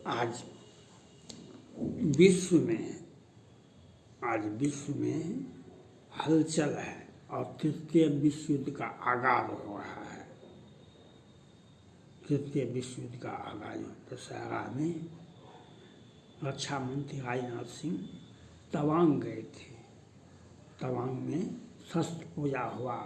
आज विश्व में हलचल है और तृतीय विश्व युद्ध का आगाज हो रहा है। तृतीय विश्व युद्ध का आगाज दशहरा में रक्षा मंत्री राजनाथ सिंह तवांग गए थे। तवांग में शस्त्र पूजा हुआ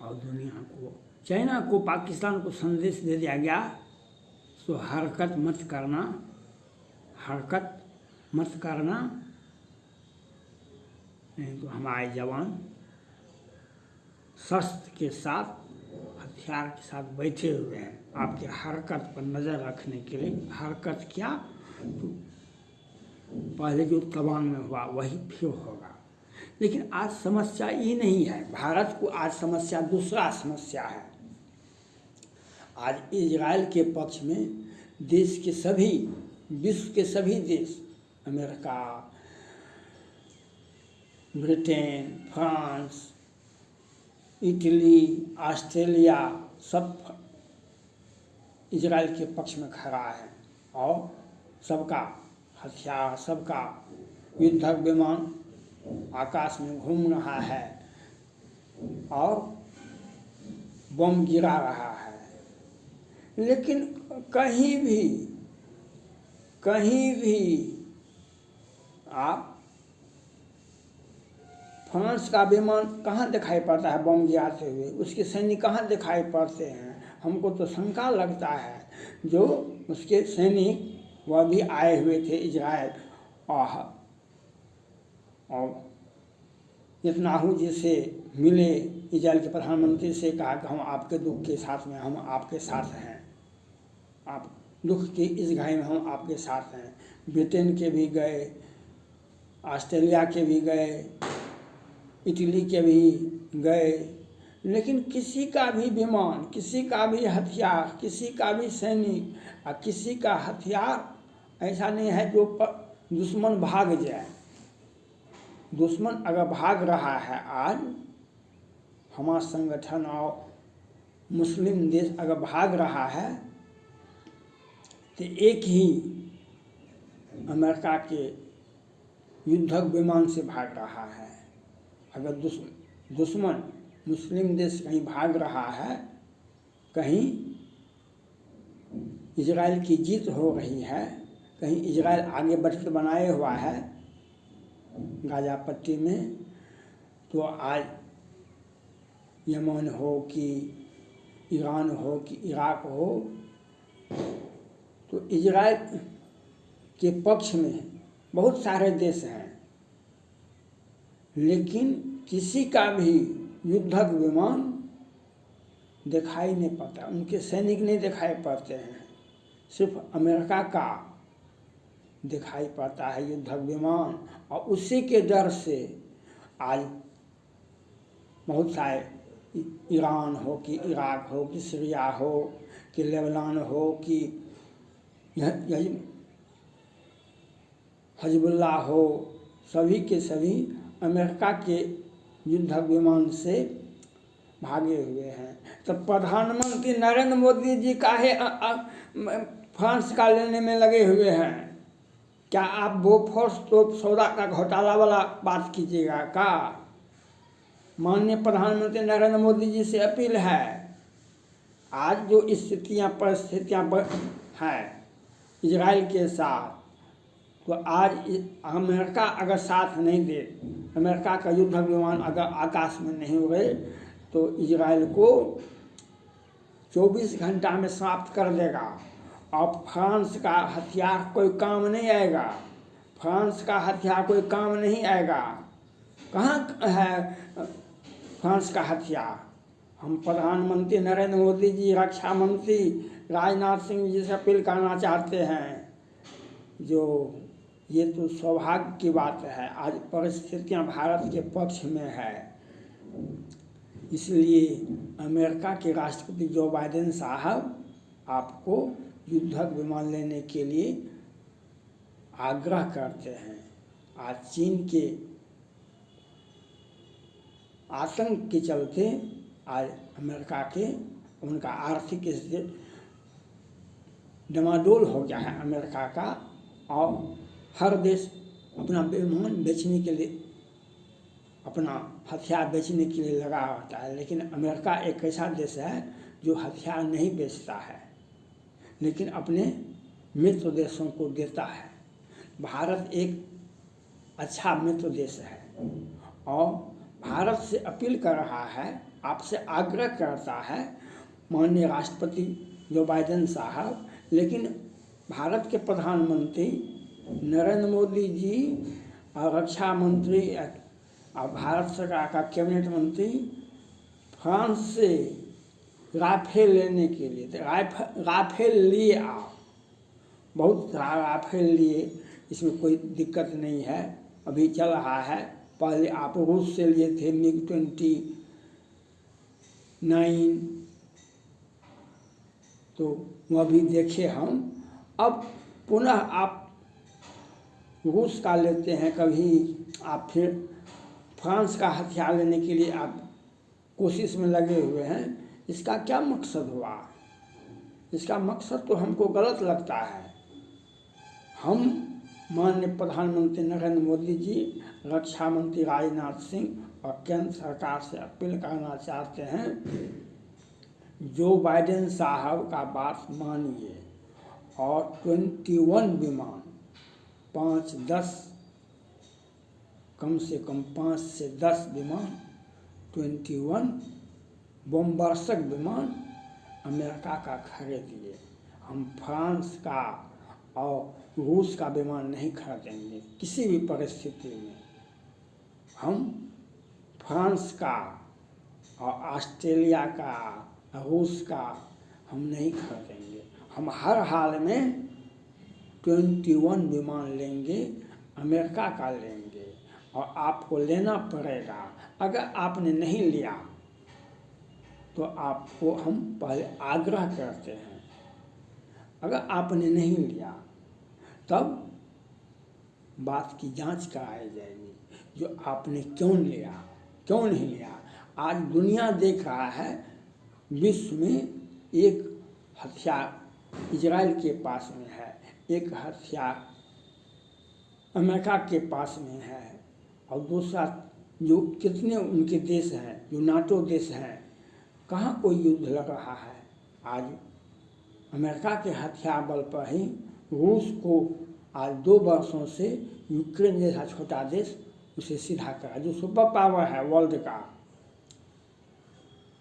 और दुनिया को, चाइना को, पाकिस्तान को संदेश दे दिया गया तो हरकत मत करना, नहीं तो हमारे जवान शस्त्र के साथ, हथियार के साथ बैठे हुए हैं। आपके हरकत पर नज़र रखने के लिए। हरकत क्या, तो पहले जो तवांग में हुआ वही फिर होगा। लेकिन आज समस्या ये नहीं है। भारत को आज समस्या दूसरा समस्या है। आज इजराइल के पक्ष में देश के सभी, विश्व के सभी देश, America, Britain, France, Italy, Australia, सब इजराइल के पक्ष में खड़ा है और सबका हथियार, सबका युद्धक विमान आकाश में घूम रहा है और बम गिरा रहा है। लेकिन कहीं भी आप फ्रांस का विमान कहाँ दिखाई पड़ता है बम गिराते हुए? उसके सैनिक कहाँ दिखाई पड़ते हैं? हमको तो शंका लगता है। जो उसके सैनिक वह भी आए हुए थे इजराइल और नेतन्याहू जी से मिले, इजराइल के प्रधानमंत्री से कहा कि हम आपके दुख के साथ में, हम आपके साथ हैं, आप दुख की इस घड़ी में हम आपके साथ हैं। ब्रिटेन के भी गए, ऑस्ट्रेलिया के भी गए, इटली के भी गए, लेकिन किसी का भी विमान, किसी का भी हथियार, किसी का भी सैनिक और किसी का हथियार ऐसा नहीं है जो दुश्मन भाग जाए। दुश्मन अगर भाग रहा है, आज हमारा संगठन और मुस्लिम देश अगर भाग रहा है तो एक ही अमेरिका के युद्धक विमान से भाग रहा है। अगर दुश्मन मुस्लिम देश कहीं भाग रहा है, कहीं इजराइल की जीत हो रही है, कहीं इजराइल आगे बढ़त बनाए हुआ है गाजा पट्टी में, तो आज यमन हो कि ईरान हो कि इराक हो, तो इजराइल के पक्ष में बहुत सारे देश हैं, लेकिन किसी का भी युद्धक विमान दिखाई नहीं पड़ता, उनके सैनिक नहीं दिखाई पड़ते हैं। सिर्फ अमेरिका का दिखाई पड़ता है युद्धक विमान, और उसी के डर से आज बहुत सारे, ईरान हो कि इराक हो कि सीरिया हो कि लेबनान हो कि हिजबुल्लाह हो, सभी के सभी अमेरिका के युद्धक विमान से भागे हुए हैं। तो प्रधानमंत्री नरेंद्र मोदी जी काहे फ्रांस का लेने में लगे हुए हैं? क्या आप बोफोर्स तो सौदा का घोटाला वाला बात कीजिएगा का? माननीय प्रधानमंत्री नरेंद्र मोदी जी से अपील है, आज जो परिस्थितियाँ हैं इजराइल के साथ, तो आज अमेरिका अगर साथ नहीं दे, अमेरिका का युद्धक विमान अगर आकाश में नहीं उड़े, तो इजराइल को 24 घंटा में समाप्त कर देगा। और फ्रांस का हथियार कोई काम नहीं आएगा, फ्रांस का हथियार कोई काम नहीं आएगा। कहाँ है फ्रांस का हथियार? हम प्रधानमंत्री नरेंद्र मोदी जी, रक्षा मंत्री राजनाथ सिंह जी से अपील करना चाहते हैं, जो ये तो सौभाग्य की बात है, आज परिस्थितियां भारत के पक्ष में है। इसलिए अमेरिका के राष्ट्रपति जो बाइडेन साहब आपको युद्धक विमान लेने के लिए आग्रह करते हैं। आज चीन के आतंक के चलते आज अमेरिका के, उनका आर्थिक स्थिति डमाडोल हो गया है अमेरिका का, और हर देश अपना विमान बेचने के लिए, अपना हथियार बेचने के लिए लगा होता है। लेकिन अमेरिका एक ऐसा देश है जो हथियार नहीं बेचता है, लेकिन अपने मित्र देशों को देता है। भारत एक अच्छा मित्र देश है और भारत से अपील कर रहा है, आपसे आग्रह करता है माननीय राष्ट्रपति जो बाइडेन साहब, लेकिन भारत के प्रधानमंत्री नरेंद्र मोदी जी और रक्षा मंत्री और भारत सरकार का कैबिनेट मंत्री फ्रांस से राफेल लेने के लिए, तो राफेल लिए आप, बहुत राफेल लिए, इसमें कोई दिक्कत नहीं है, अभी चल रहा है। पहले आप रूस से लिए थे MiG-29, तो वह भी देखे हम। अब पुनः आप रूस का लेते हैं, कभी आप फिर फ्रांस का हथियार लेने के लिए आप कोशिश में लगे हुए हैं। इसका क्या मकसद हुआ? इसका मकसद तो हमको गलत लगता है। हम माननीय प्रधानमंत्री नरेंद्र मोदी जी, रक्षा मंत्री राजनाथ सिंह और केंद्र सरकार से अपील करना चाहते हैं, जो बाइडेन साहब का बात मानिए और 21 विमान, 5-10, कम से कम 5 से 10 विमान, 21 बमवर्षक विमान अमेरिका का खरीदिए। हम फ्रांस का और रूस का विमान नहीं खरीदेंगे किसी भी परिस्थिति में। हम फ्रांस का और ऑस्ट्रेलिया का, रूस का हम नहीं खरीदेंगे। हम हर हाल में 21 विमान लेंगे, अमेरिका का लेंगे, और आपको लेना पड़ेगा। अगर आपने नहीं लिया तो आपको हम पहले आग्रह करते हैं, अगर आपने नहीं लिया तब बात की जांच कराई जाएगी, जो आपने क्यों लिया, क्यों नहीं लिया। आज दुनिया देख रहा है, विश्व में एक हथियार इजराइल के पास में है, एक हथियार अमेरिका के पास में है, और दूसरा जो कितने उनके देश हैं जो नाटो देश हैं, कहाँ कोई युद्ध लग रहा है। आज अमेरिका के हथियार बल पर ही रूस को आज 2 वर्षों से यूक्रेन जैसा छोटा देश उसे सीधा करा, जो सुपर पावर है वर्ल्ड का,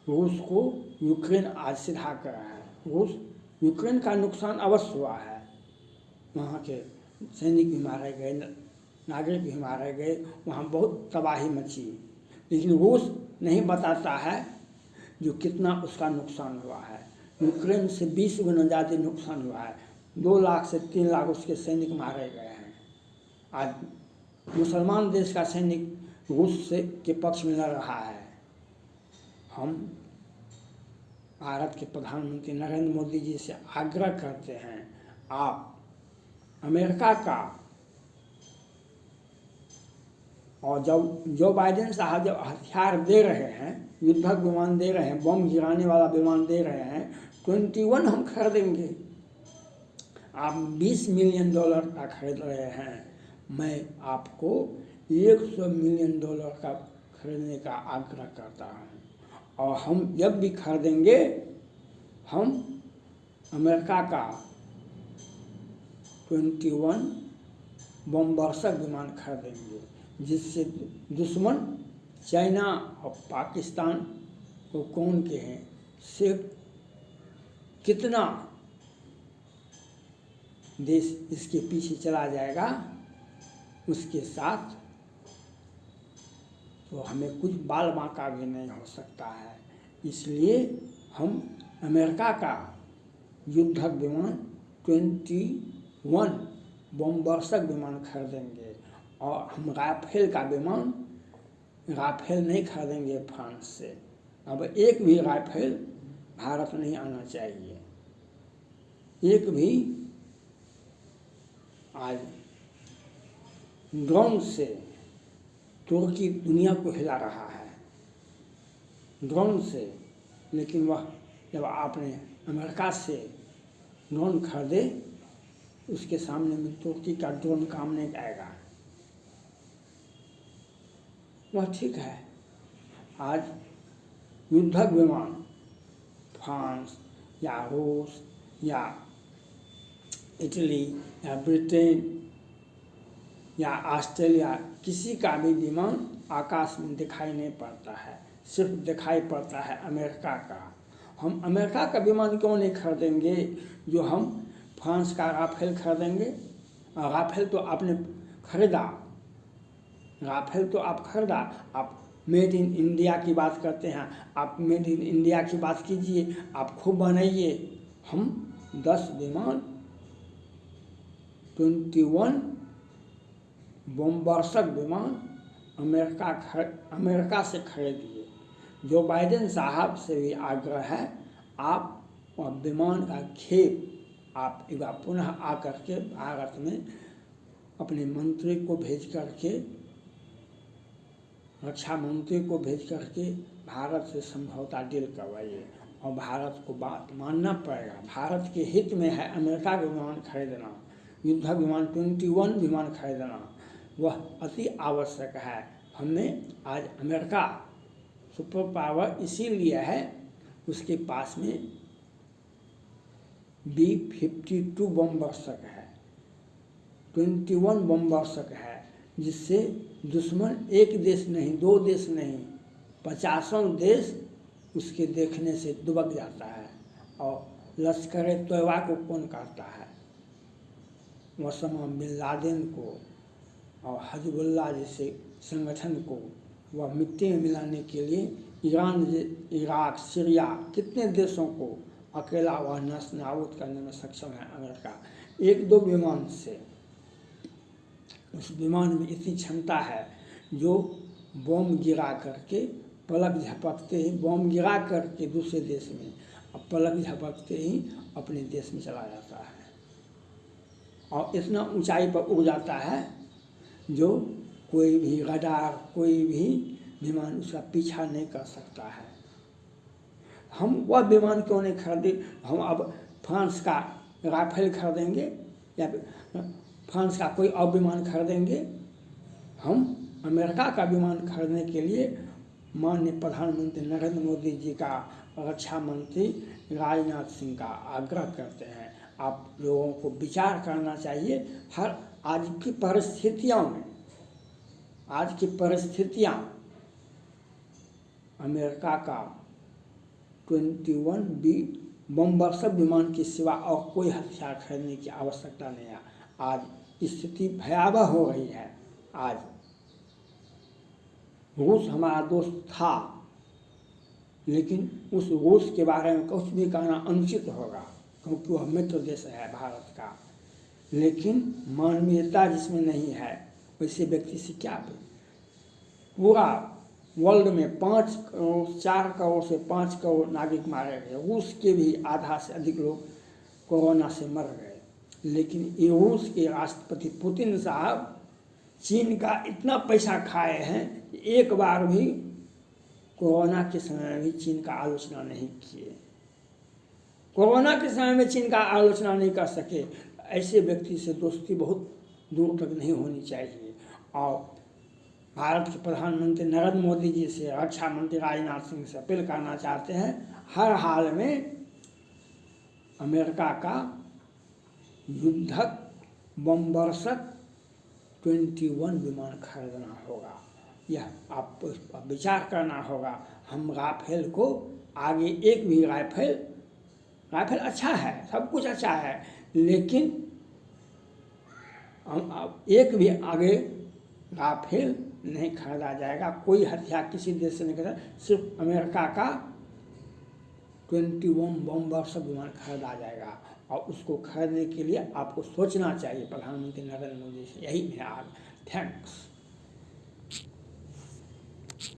रूस को यूक्रेन आज सीधा करा है। रूस यूक्रेन का नुकसान अवश्य हुआ है, वहाँ के सैनिक भी मारे गए, नागरिक भी मारे गए, वहाँ बहुत तबाही मची, लेकिन रूस नहीं बताता है जो कितना उसका नुकसान हुआ है। यूक्रेन से 20 गुना ज़्यादा नुकसान हुआ है, 2 लाख से 3 लाख उसके सैनिक मारे गए हैं। आज मुसलमान देश का सैनिक रूस से के पक्ष में लड़ रहा है। हम भारत के प्रधानमंत्री नरेंद्र मोदी जी से आग्रह करते हैं, आप अमेरिका का, और जब जो बाइडेन साहब जब हथियार दे रहे हैं, युद्धक विमान दे रहे हैं, बम गिराने वाला विमान दे रहे हैं, 21 हम खरीदेंगे। आप $20 मिलियन का खरीद रहे हैं, मैं आपको $100 मिलियन का खरीदने का आग्रह करता हूँ। और हम जब भी खरीदेंगे, हम अमेरिका का 21 बमवर्षक विमान खरीदेंगे, जिससे दुश्मन चाइना और पाकिस्तान को कौन के हैं से कितना देश इसके पीछे चला जाएगा, उसके साथ तो हमें कुछ बाल बांका भी नहीं हो सकता है। इसलिए हम अमेरिका का युद्धक विमान 21 बमवर्षक विमान खरीदेंगे, और हम राफेल का विमान, राफेल नहीं खरीदेंगे फ्रांस से। अब एक भी राफेल भारत नहीं आना चाहिए, एक भी। आज ड्रोन से तुर्की दुनिया को हिला रहा है, ड्रोन से, लेकिन वह जब आपने अमेरिका से ड्रोन खरीदे, उसके सामने में तुर्की का ड्रोन काम नहीं आएगा। वह ठीक है। आज युद्धक विमान फ्रांस या रूस या इटली या ब्रिटेन या ऑस्ट्रेलिया, किसी का भी विमान आकाश में दिखाई नहीं पड़ता है, सिर्फ दिखाई पड़ता है अमेरिका का। हम अमेरिका का विमान क्यों नहीं खरीदेंगे जो हम फ्रांस का राफेल खरीदेंगे? राफेल तो आपने खरीदा, राफेल तो आप खरीदा। आप मेड इन इंडिया की बात करते हैं, आप मेड इन इंडिया की बात कीजिए, आप खूब बनाइए। हम 10 विमान 21 बमवर्षक विमान अमेरिका से खरीदिए। जो बाइडेन साहब से भी आग्रह है, आप वह विमान का खेप आप एक बार पुनः आकर के भारत में अपने मंत्री को भेज करके, रक्षा मंत्री को भेज करके भारत से समझौता डील करवाइए। और भारत को बात मानना पड़ेगा। भारत के हित में है अमेरिका का विमान खरीदना, युद्धक विमान 21 विमान खरीदना, वह अति आवश्यक है। हमने आज अमेरिका सुपर पावर इसीलिए है, उसके पास में B-52 बमवर्षक है, 21 बमवर्षक है, जिससे दुश्मन एक देश नहीं, 2 देश नहीं, 50 देश उसके देखने से दुबक जाता है। और लश्कर तैयबा को कौन करता है? ओसामा बिन लादेन को और हिजबुल्लाह जैसे संगठन को वह मिट्टी में मिलाने के लिए ईरान, इराक, सीरिया, कितने देशों को अकेला वह नष्ट नाबूद करने में सक्षम है अमेरिका। 1-2 विमान से। उस विमान में इतनी क्षमता है जो बम गिरा करके पलक झपकते ही, बम गिरा करके दूसरे देश में, अब पलक झपकते ही अपने देश में चला जाता है और इतना ऊंचाई पर उड़ जाता है जो कोई भी रडार, कोई भी विमान उसका पीछा नहीं कर सकता है। हम वह विमान क्यों नहीं खरीदे? हम अब फ्रांस का राफेल खरीदेंगे या फ्रांस का कोई और विमान खरीदेंगे? हम अमेरिका का विमान खरीदने के लिए माननीय प्रधानमंत्री नरेंद्र मोदी जी का, रक्षा मंत्री राजनाथ सिंह का आग्रह करते हैं। आप लोगों को विचार करना चाहिए। हर आज की परिस्थितियों में, आज की परिस्थितियाँ अमेरिका का 21B बमवर्षक विमान के सिवा और कोई हथियार खरीदने की आवश्यकता नहीं है। आज स्थिति भयावह हो रही है। आज रूस हमारा दोस्त था, लेकिन उस रूस के बारे में कुछ भी कहना अनुचित होगा, क्योंकि वह मित्र देश है भारत का। लेकिन मानवीयता जिसमें नहीं है, वैसे व्यक्ति से क्या भी। पूरा वर्ल्ड में 5 करोड़, 4 करोड़ से 5 करोड़ नागरिक मारे गए। रूस के भी आधा से अधिक लोग कोरोना से मर गए। लेकिन ये रूस के राष्ट्रपति पुतिन साहब चीन का इतना पैसा खाए हैं कि एक बार भी कोरोना के समय में भी चीन का आलोचना नहीं किए। कोरोना के समय में चीन का आलोचना नहीं कर सके। ऐसे व्यक्ति से दोस्ती बहुत दूर तक नहीं होनी चाहिए। और भारत के प्रधानमंत्री नरेंद्र मोदी जी से, रक्षा मंत्री राजनाथ सिंह से अपील करना चाहते हैं, हर हाल में अमेरिका का युद्धक बमवर्षक 21 विमान खरीदना होगा। यह आपको इस पर विचार करना होगा। हम राफेल को आगे, एक भी राफेल अच्छा है, सब कुछ अच्छा है, लेकिन हम एक भी आगे राफेल नहीं खरीदा जाएगा। कोई हथियार किसी देश से नहीं खरीदा, सिर्फ अमेरिका का 21 बमवर्षक विमान खरीदा जाएगा। और उसको खरीदने के लिए आपको सोचना चाहिए प्रधानमंत्री नरेंद्र मोदी से। यही मेरा थैंक्स।